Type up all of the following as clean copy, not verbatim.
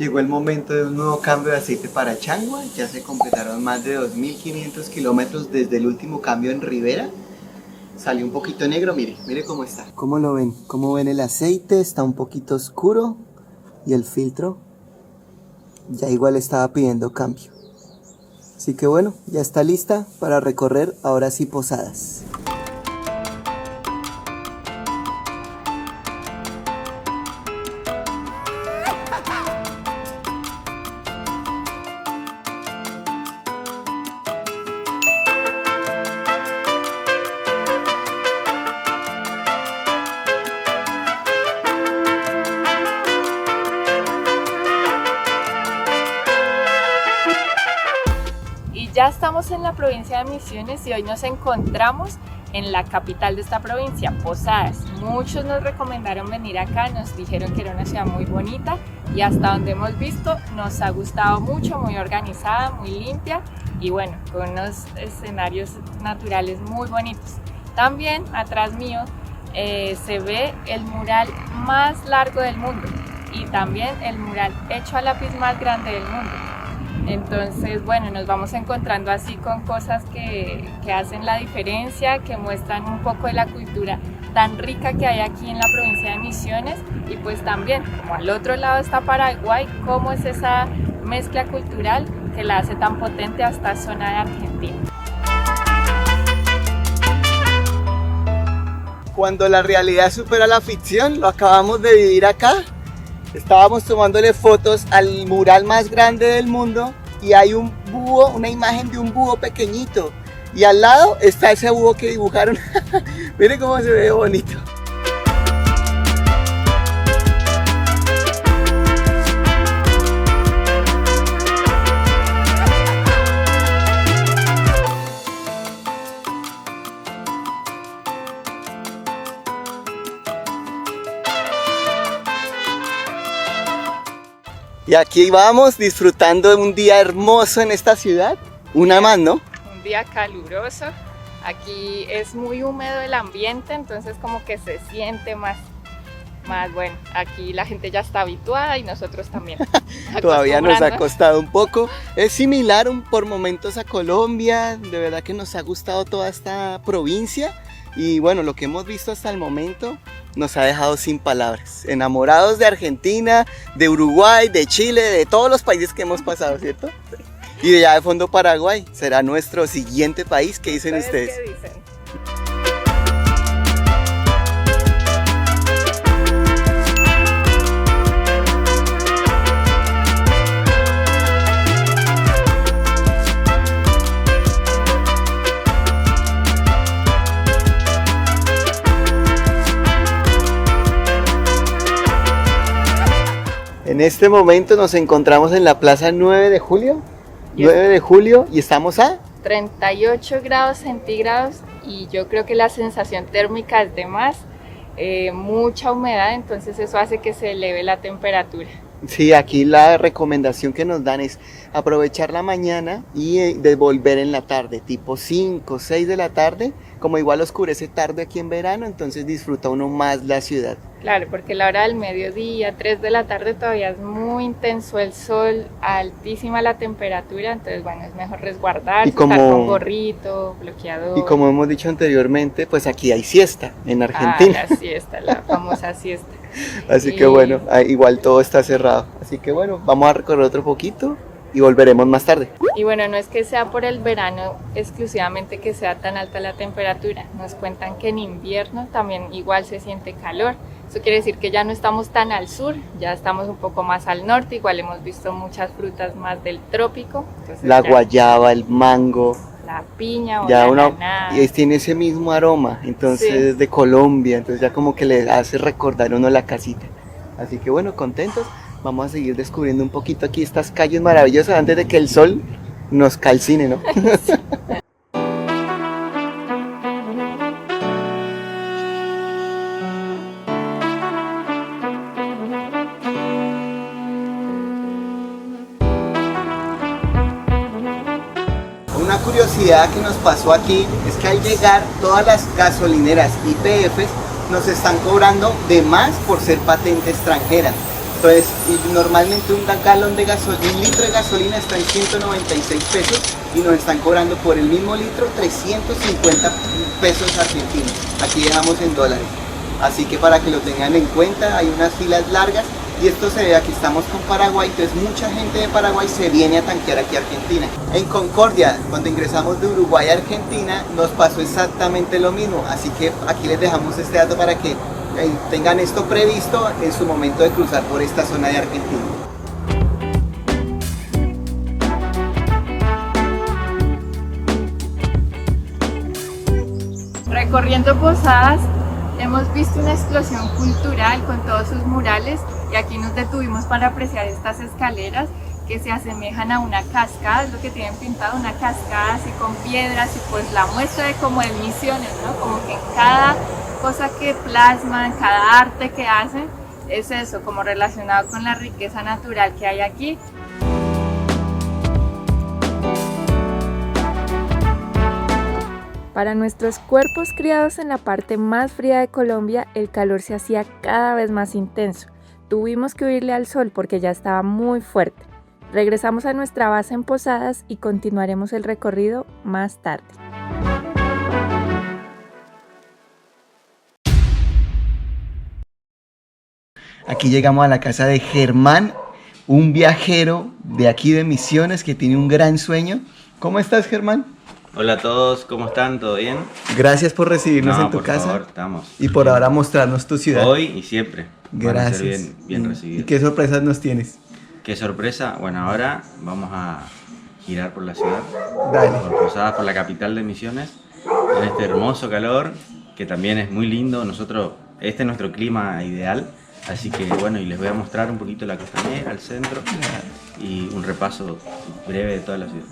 Llegó el momento de un nuevo cambio de aceite para Changua. Ya se completaron más de 2.500 kilómetros desde el último cambio en Rivera. Salió un poquito negro, mire cómo está. ¿Cómo lo ven? ¿Cómo ven el aceite? Está un poquito oscuro. Y el filtro ya igual estaba pidiendo cambio. Así que bueno, ya está lista para recorrer ahora sí Posadas. Ya estamos en la provincia de Misiones y hoy nos encontramos en la capital de esta provincia, Posadas. Muchos nos recomendaron venir acá, nos dijeron que era una ciudad muy bonita y hasta donde hemos visto nos ha gustado mucho, muy organizada, muy limpia y bueno, con unos escenarios naturales muy bonitos. También atrás mío se ve el mural más largo del mundo y también el mural hecho a lápiz más grande del mundo. Entonces, bueno, nos vamos encontrando así con cosas que hacen la diferencia, que muestran un poco de la cultura tan rica que hay aquí en la provincia de Misiones y pues también, como al otro lado está Paraguay, cómo es esa mezcla cultural que la hace tan potente a esta zona de Argentina. Cuando la realidad supera la ficción, lo acabamos de vivir acá. Estábamos tomándole fotos al mural más grande del mundo y hay un búho, una imagen de un búho pequeñito. Y al lado está ese búho que dibujaron. Miren cómo se ve bonito. Y aquí vamos disfrutando de un día hermoso en esta ciudad. Una más, ¿no? Un día caluroso. Aquí es muy húmedo el ambiente, entonces como que se siente más bueno. Aquí la gente ya está habituada y nosotros también. Todavía nos ha costado un poco. Es similar por momentos a Colombia. De verdad que nos ha gustado toda esta provincia. Y bueno, lo que hemos visto hasta el momento nos ha dejado sin palabras. Enamorados de Argentina, de Uruguay, de Chile, de todos los países que hemos pasado, ¿cierto? Y de allá de fondo Paraguay. ¿Será nuestro siguiente país? ¿Qué dicen ustedes? ¿Qué dicen? En este momento nos encontramos en la plaza 9 de julio. 9 de julio y estamos a 38 grados centígrados y yo creo que la sensación térmica es de más, mucha humedad, entonces eso hace que se eleve la temperatura. Sí, aquí la recomendación que nos dan es aprovechar la mañana y devolver en la tarde, tipo 5, 6 de la tarde, como igual oscurece tarde aquí en verano, entonces disfruta uno más la ciudad. Claro, porque la hora del mediodía, 3 de la tarde todavía es muy intenso el sol, altísima la temperatura, entonces bueno, es mejor resguardarse, estar con gorrito, bloqueador. Y como hemos dicho anteriormente, pues aquí hay siesta en Argentina. La siesta, la famosa siesta. Así que bueno, igual todo está cerrado. Así que bueno, vamos a recorrer otro poquito y volveremos más tarde. Y bueno, no es que sea por el verano exclusivamente que sea tan alta la temperatura. Nos cuentan que en invierno también igual se siente calor. Eso quiere decir que ya no estamos tan al sur, ya estamos un poco más al norte. Igual hemos visto muchas frutas más del trópico. Entonces la guayaba, el mango. La piña o ya la granada. Y tiene ese mismo aroma, entonces de Colombia, entonces ya como que le hace recordar uno la casita. Así que bueno, contentos, vamos a seguir descubriendo un poquito aquí estas calles maravillosas antes de que el sol nos calcine, ¿no? Una curiosidad que nos pasó aquí es que al llegar todas las gasolineras YPF nos están cobrando de más por ser patente extranjera. Entonces, y normalmente un galón de gasolina, un litro de gasolina está en 196 pesos y nos están cobrando por el mismo litro 350 pesos argentinos. Aquí dejamos en dólares. Así que para que lo tengan en cuenta, hay unas filas largas y esto se ve, aquí estamos con Paraguay, entonces mucha gente de Paraguay se viene a tanquear aquí a Argentina. En Concordia, cuando ingresamos de Uruguay a Argentina, nos pasó exactamente lo mismo, así que aquí les dejamos este dato para que tengan esto previsto en su momento de cruzar por esta zona de Argentina. Recorriendo Posadas, hemos visto una explosión cultural con todos sus murales y aquí nos detuvimos para apreciar estas escaleras que se asemejan a una cascada, es lo que tienen pintado, una cascada así con piedras y pues la muestra de como de Misiones, ¿no? Como que en cada cosa que plasman, cada arte que hacen, es eso, como relacionado con la riqueza natural que hay aquí. Para nuestros cuerpos criados en la parte más fría de Colombia, el calor se hacía cada vez más intenso. Tuvimos que huirle al sol porque ya estaba muy fuerte. Regresamos a nuestra base en Posadas y continuaremos el recorrido más tarde. Aquí llegamos a la casa de Germán, un viajero de aquí de Misiones que tiene un gran sueño. ¿Cómo estás, Germán? Hola a todos, ¿cómo están? ¿Todo bien? Gracias por recibirnos en tu por casa. favor, estamos. Y por ahora mostrarnos tu ciudad. Hoy y siempre. Gracias. Van a ser bien recibidos. ¿Y qué sorpresas nos tienes? ¿Qué sorpresa? Bueno, ahora vamos a girar por la ciudad. Dale. Por Posadas, por la capital de Misiones. En este hermoso calor, que también es muy lindo. Este es nuestro clima ideal. Así que bueno, y les voy a mostrar un poquito la costanera, el centro y un repaso breve de toda la ciudad.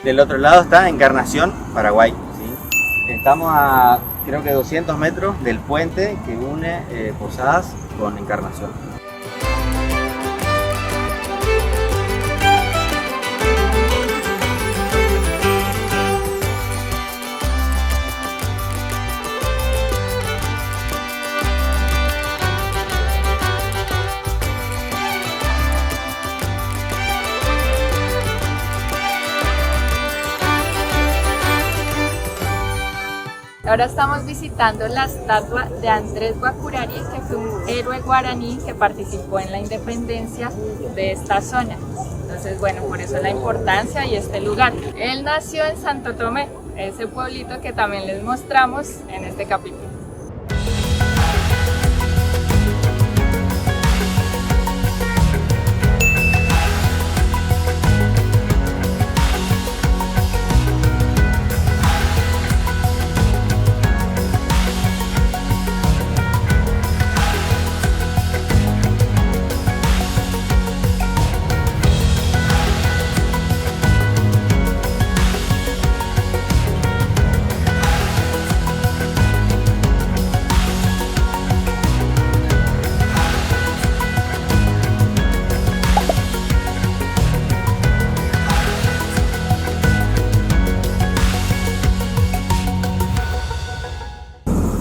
Del otro lado está Encarnación, Paraguay. ¿Sí? Estamos a creo que 200 metros del puente que une Posadas con Encarnación. Ahora estamos visitando la estatua de Andrés Guacurari, que fue un héroe guaraní que participó en la independencia de esta zona. Entonces, bueno, por eso la importancia y este lugar. Él nació en Santo Tomé, ese pueblito que también les mostramos en este capítulo.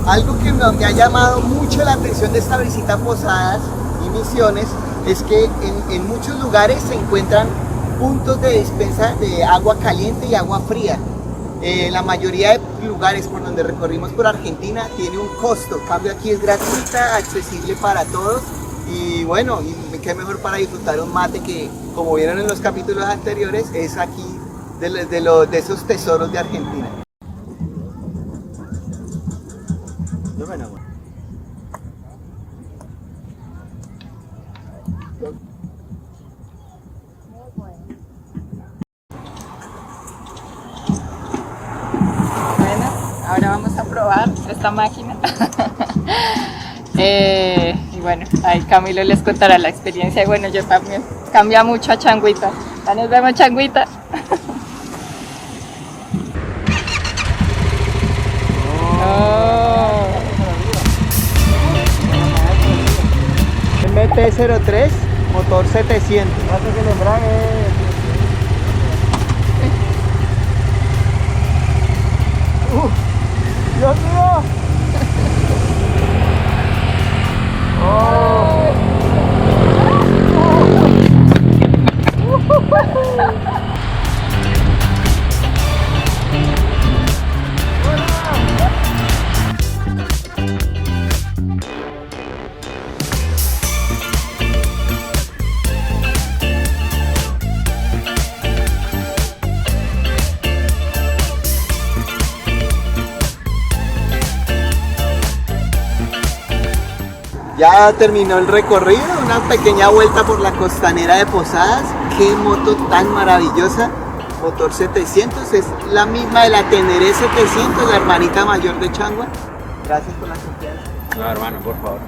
Algo que me ha llamado mucho la atención de esta visita a Posadas y Misiones es que en muchos lugares se encuentran puntos de despensa de agua caliente y agua fría. La mayoría de lugares por donde recorrimos por Argentina tiene un costo, en cambio aquí es gratuita, accesible para todos y bueno, y qué mejor para disfrutar un mate que, como vieron en los capítulos anteriores, es aquí de esos tesoros de Argentina. Bueno, ahora vamos probar esta máquina. Y bueno, ahí Camilo les contará la experiencia. Y bueno, yo también cambia mucho a Changuita. Ya nos vemos, Changuita. MT-03, motor 700. Hace que el embrague. ¡Dios mío! Ya terminó el recorrido, una pequeña vuelta por la costanera de Posadas. Qué moto tan maravillosa, motor 700, es la misma de la Teneré 700, la hermanita mayor de Changua. Gracias por la confianza. No, hermano, por favor.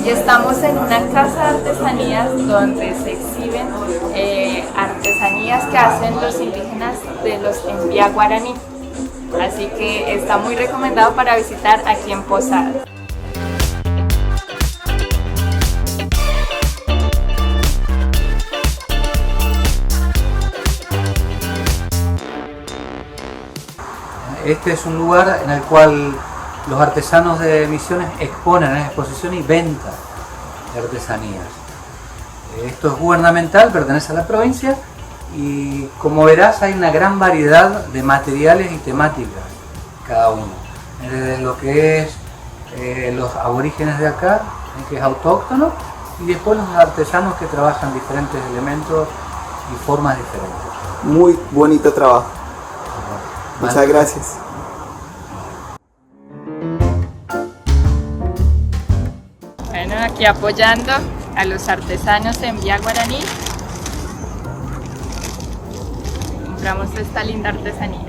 Y estamos en una casa de artesanías donde se exhiben artesanías que hacen los indígenas de los Embía Guaraní. Así que está muy recomendado para visitar aquí en Posadas. Este es un lugar en el cual los artesanos de Misiones exponen en exposición y venta de artesanías. Esto es gubernamental, pertenece a la provincia y como verás hay una gran variedad de materiales y temáticas cada uno. Desde lo que es los aborígenes de acá, que es autóctono, y después los artesanos que trabajan diferentes elementos y formas diferentes. Muy bonito trabajo. Muchas gracias. Bueno, aquí apoyando a los artesanos en Embía Guaraní. Compramos esta linda artesanía.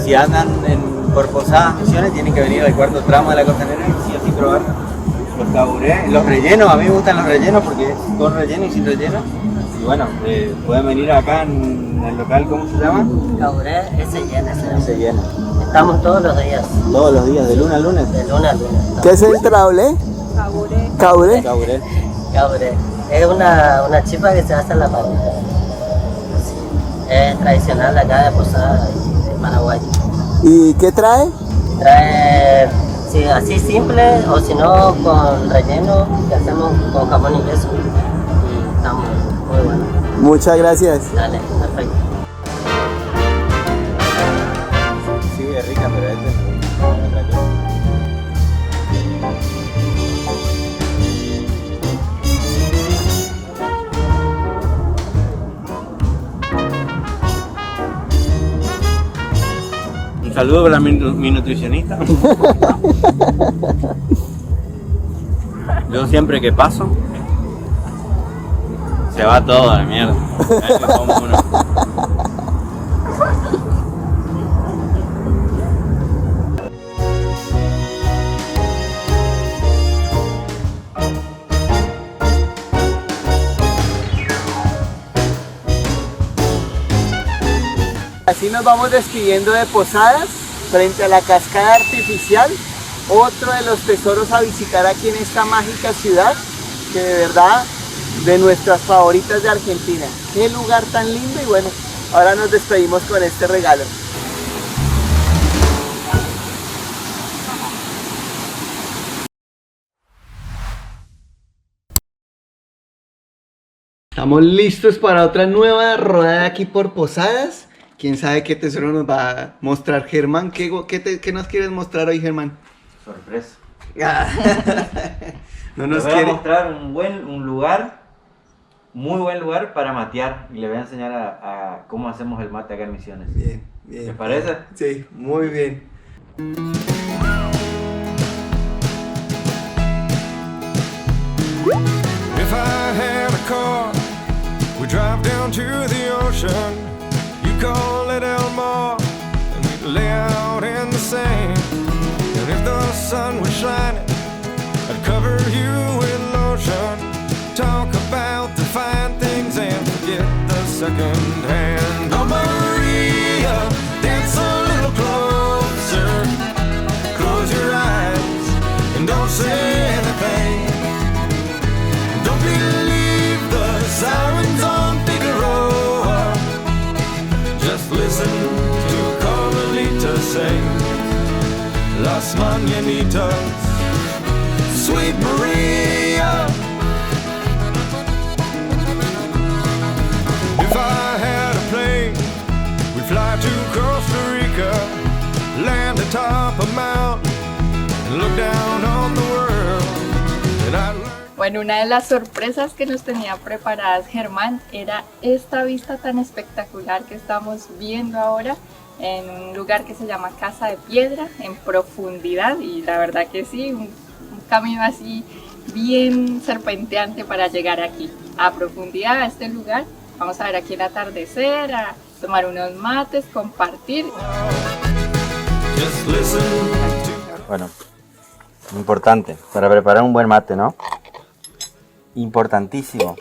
Si andan por Posadas Misiones tienen que venir al cuarto tramo de la costanera y sí o sí probar los caburés, los rellenos. A mí me gustan los rellenos porque es con relleno y sin relleno. Y bueno, pueden venir acá en el local, ¿cómo se llama? Caburé se llena. Se llena. Estamos todos los días. Todos los días, de lunes a lunes. De lunes a lunes. ¿Qué es el traule? Caburé. ¿Caure? Caburé. Caburé. Es una chipa que se hace en la parrilla. Sí. Es tradicional de acá de Posadas, de Paraguay. ¿Y qué trae? Trae sí, así simple o si no con relleno que hacemos con jamón y queso. Y está muy bueno. Muchas gracias. Dale, perfecto. Sí, es rica, pero este es otra cosa. Un saludo para mi nutricionista. Yo siempre que paso, se va todo a la mierda. Ahí me como uno. Así nos vamos despidiendo de Posadas frente a la cascada artificial, otro de los tesoros a visitar aquí en esta mágica ciudad, que de verdad de nuestras favoritas de Argentina. Qué lugar tan lindo. Y bueno, ahora nos despedimos con este regalo. Estamos listos para otra nueva rodada aquí por Posadas. ¿Quién sabe qué tesoro nos va a mostrar Germán? ¿Qué nos quieres mostrar hoy, Germán? Sorpresa. No Les nos voy a quiere. mostrar un lugar, muy buen lugar para matear. Y les voy a enseñar a cómo hacemos el mate acá en Misiones. Bien, bien. ¿Les parece? Sí, muy bien. If I had a car, we drive down to the ocean. You call it El Mar, and we'd lay out in the sand. And if the sun was shining, I'd cover you with lotion. Talk about the fine things and forget the second hand. Oh Maria, dance a little closer. Close your eyes and don't say anything. Don't believe the sirens on Figueroa. Just listen to Carmelita sing Las Mañanitas, Sweet Maria. If I had a plane, we'd fly to Costa Rica, land atop a mountain, and look down on the world. And I'd learn. Bueno, una de las sorpresas que nos tenía preparadas Germán era esta vista tan espectacular que estamos viendo ahora en un lugar que se llama Casa de Piedra, en profundidad, y la verdad que sí, un camino así bien serpenteante para llegar aquí, a profundidad, a este lugar. Vamos a ver aquí el atardecer, a tomar unos mates, compartir. Just listen to. Bueno, importante, para preparar un buen mate, ¿no? Importantísimo.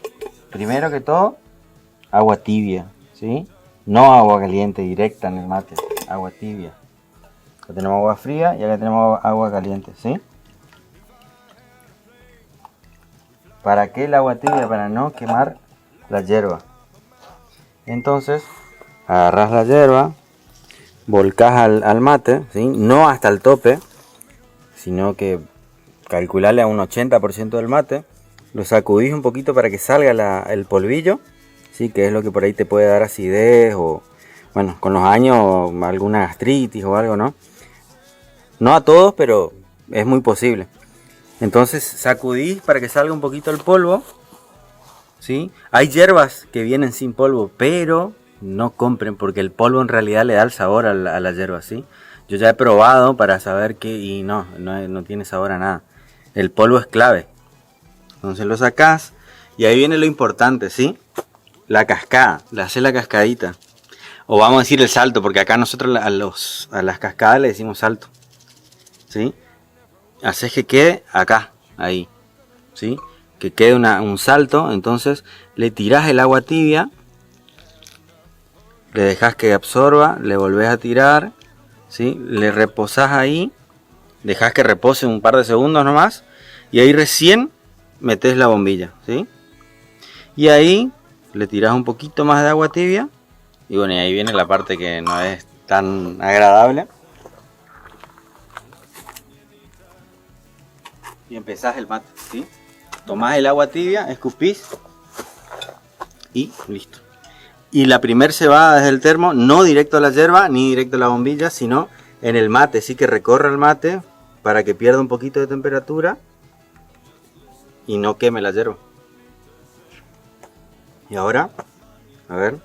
Primero que todo, agua tibia, ¿sí? No agua caliente directa en el mate, agua tibia. Acá tenemos agua fría y acá tenemos agua caliente, ¿sí? ¿Para qué el agua tibia? Para no quemar la hierba. Entonces, agarras la hierba, volcás al mate, ¿sí? No hasta el tope, sino que calcularle a un 80% del mate. Lo sacudís un poquito para que salga el polvillo, ¿sí? Que es lo que por ahí te puede dar acidez o, bueno, con los años alguna gastritis o algo, ¿no? No a todos, pero es muy posible. Entonces sacudís para que salga un poquito el polvo, ¿sí? Hay hierbas que vienen sin polvo, pero no compren porque el polvo en realidad le da el sabor a la hierba, ¿sí? Yo ya he probado para saber que y no tiene sabor a nada. El polvo es clave. Entonces lo sacás y ahí viene lo importante, ¿sí? La cascada, le haces la cascadita. O vamos a decir el salto, porque acá nosotros a las cascadas le decimos salto, ¿sí? Haces que quede acá, ahí, ¿sí? Que quede un salto, entonces le tirás el agua tibia, le dejas que absorba, le volvés a tirar, ¿sí? Le reposás ahí, dejas que repose un par de segundos nomás, y ahí recién metes la bombilla, ¿sí? Y ahí le tirás un poquito más de agua tibia, y bueno, y ahí viene la parte que no es tan agradable. Y empezás el mate, ¿sí? Tomás el agua tibia, escupís y listo. Y la primer cebada desde el termo, no directo a la yerba ni directo a la bombilla, sino en el mate, sí, que recorra el mate para que pierda un poquito de temperatura y no queme la yerba. Y ahora, a ver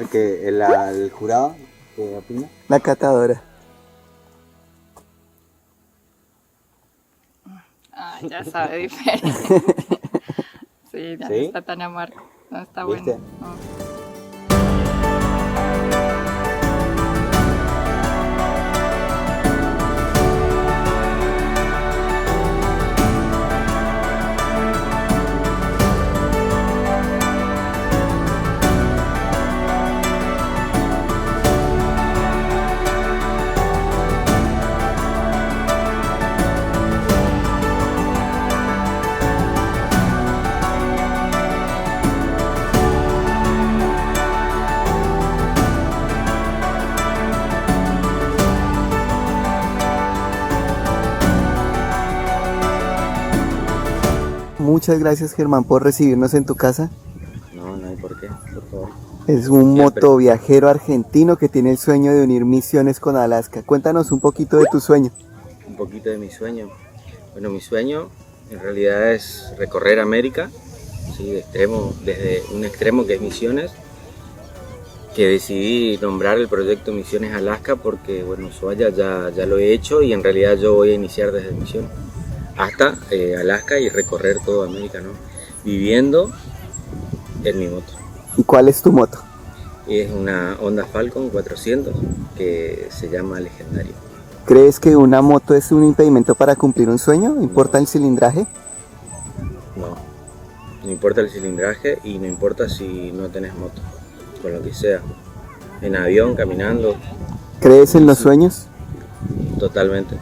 que el jurado ¿qué opina? La catadora. Ah, ya sabe diferente. Sí, ya ¿Sí? no está tan amargo. No está bueno. ¿Viste? No. Muchas gracias, Germán, por recibirnos en tu casa. No hay por qué, por favor. Es un Siempre. motoviajero argentino que tiene el sueño de unir Misiones con Alaska. Cuéntanos un poquito de tu sueño. Un poquito de mi sueño. Bueno, mi sueño en realidad es recorrer América, ¿sí? Desde un extremo que es Misiones, que decidí nombrar el proyecto Misiones Alaska porque, bueno, Ushuaia ya lo he hecho y en realidad yo voy a iniciar desde Misiones hasta Alaska y recorrer toda América, ¿no? Viviendo en mi moto. ¿Y cuál es tu moto? Es una Honda Falcon 400 que se llama Legendario. ¿Crees que una moto es un impedimento para cumplir un sueño? ¿Importa el cilindraje? No importa el cilindraje y no importa si no tenés moto, con lo que sea, en avión, caminando, ¿Crees en los sueños? totalmente,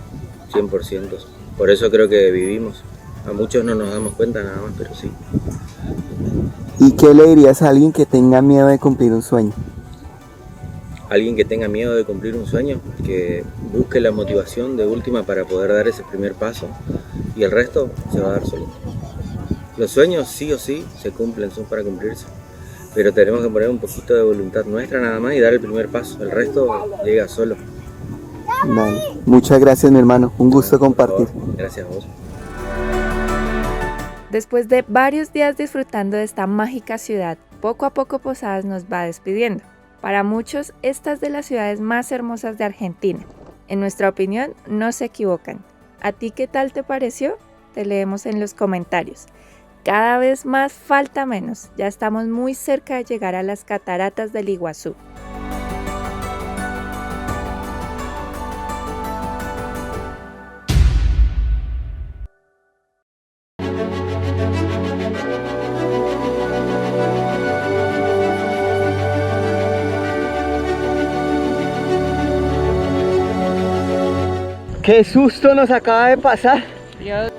100%. Por eso creo que vivimos. A muchos no nos damos cuenta nada más, pero sí. ¿Y qué le dirías a alguien que tenga miedo de cumplir un sueño? Alguien que tenga miedo de cumplir un sueño, que busque la motivación de última para poder dar ese primer paso y el resto se va a dar solo. Los sueños sí o sí se cumplen, son para cumplirse, pero tenemos que poner un poquito de voluntad nuestra nada más y dar el primer paso, el resto llega solo. Vale. Muchas gracias, mi hermano. Un gusto compartir. Gracias a vos. Después de varios días disfrutando de esta mágica ciudad, poco a poco Posadas nos va despidiendo. Para muchos, esta es de las ciudades más hermosas de Argentina. En nuestra opinión, no se equivocan. ¿A ti qué tal te pareció? Te leemos en los comentarios. Cada vez más falta menos. Ya estamos muy cerca de llegar a las cataratas del Iguazú. ¡Qué susto nos acaba de pasar! Dios